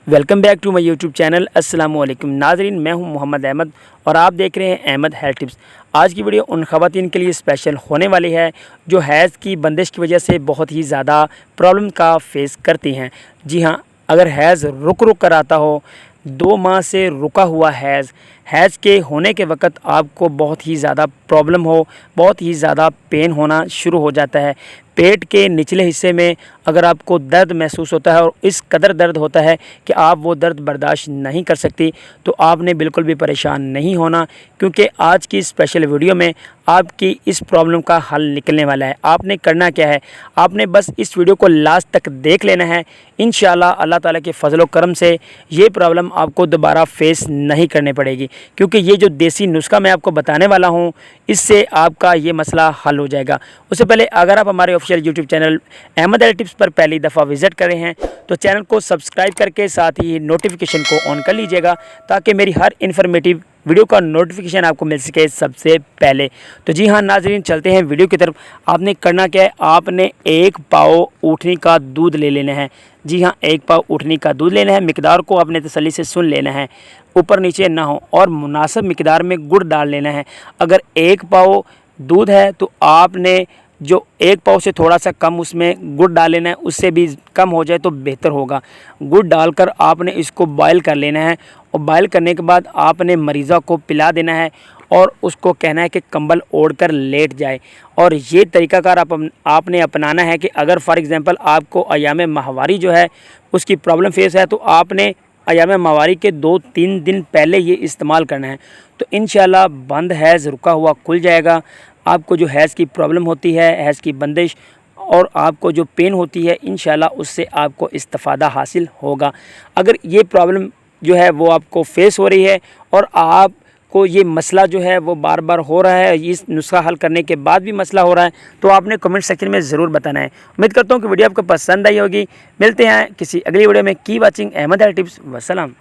Welcome back to my YouTube channel. السلام علیکم ناظرین، میں ہوں محمد احمد اور آپ دیکھ رہے ہیں احمد ہیلتھ ٹپس۔ آج کی ویڈیو ان خواتین کے لیے اسپیشل ہونے والی ہے جو حیض کی بندش کی وجہ سے بہت ہی زیادہ پرابلم کا فیس کرتی ہیں۔ جی ہاں، اگر حیض رک کر آتا ہو، 2 ماہ سے رکا ہوا حیض کے ہونے کے وقت آپ کو بہت ہی زیادہ پرابلم ہو، بہت ہی زیادہ پین ہونا شروع ہو جاتا ہے، پیٹ کے نچلے حصے میں اگر آپ کو درد محسوس ہوتا ہے اور اس قدر درد ہوتا ہے کہ آپ وہ درد برداشت نہیں کر سکتی، تو آپ نے بالکل بھی پریشان نہیں ہونا، کیونکہ آج کی اسپیشل ویڈیو میں آپ کی اس پرابلم کا حل نکلنے والا ہے۔ آپ نے کرنا کیا ہے، آپ نے بس اس ویڈیو کو لاسٹ تک دیکھ لینا ہے۔ انشاءاللہ اللہ تعالیٰ کے فضل و کرم سے یہ پرابلم آپ کو دوبارہ فیس نہیں کرنے پڑے گی، کیونکہ یہ جو دیسی نسخہ میں آپ کو بتانے والا ہوں اس سے آپ کا یہ مسئلہ حل ہو جائے گا۔ اس سے پہلے اگر آپ ہمارے official YouTube channel Ahmed health tips پر پہلی دفعہ وزٹ کر رہے ہیں تو چینل کو سبسکرائب کر کے ساتھ ہی نوٹیفیکیشن کو آن کر لیجئے گا تاکہ میری ہر انفارمیٹیو ویڈیو کا نوٹیفیکیشن آپ کو مل سکے سب سے پہلے۔ تو جی ہاں ناظرین، چلتے ہیں ویڈیو کی طرف۔ آپ نے کرنا کیا ہے، آپ نے 1 پاؤ اونٹنی کا دودھ لے لینا ہے۔ جی ہاں، 1 پاؤ اونٹنی کا دودھ لینا ہے۔ مقدار کو آپ نے تسلی سے سن لینا ہے، اوپر نیچے نہ ہو، اور مناسب مقدار میں گڑ ڈال لینا ہے۔ اگر 1 پاؤ دودھ ہے تو آپ نے جو 1 پاؤ سے تھوڑا سا کم اس میں گڑ ڈال لینا ہے، اس سے بھی کم ہو جائے تو بہتر ہوگا۔ گڑ ڈال کر آپ نے اس کو بوائل کر لینا ہے، اور بوائل کرنے کے بعد آپ نے مریضہ کو پلا دینا ہے اور اس کو کہنا ہے کہ کمبل اوڑھ کر لیٹ جائے۔ اور یہ طریقہ کار آپ نے اپنانا ہے کہ اگر فار ایگزامپل آپ کو ایام ماہواری جو ہے اس کی پرابلم فیس ہے تو آپ نے ایام ماہواری کے 2-3 دن پہلے یہ استعمال کرنا ہے، تو انشاءاللہ بند حیض رکا ہوا کھل جائے گا۔ آپ کو جو حیض کی پرابلم ہوتی ہے، حیض کی بندش اور آپ کو جو پین ہوتی ہے، انشاءاللہ اس سے آپ کو استفادہ حاصل ہوگا۔ اگر یہ پرابلم جو ہے وہ آپ کو فیس ہو رہی ہے اور آپ کو یہ مسئلہ جو ہے وہ بار بار ہو رہا ہے، اس نسخہ حل کرنے کے بعد بھی مسئلہ ہو رہا ہے، تو آپ نے کمنٹ سیکشن میں ضرور بتانا ہے۔ امید کرتا ہوں کہ ویڈیو آپ کو پسند آئی ہوگی۔ ملتے ہیں کسی اگلی ویڈیو میں۔ کی واچنگ احمد ہیلتھ ٹپس۔ وسلام۔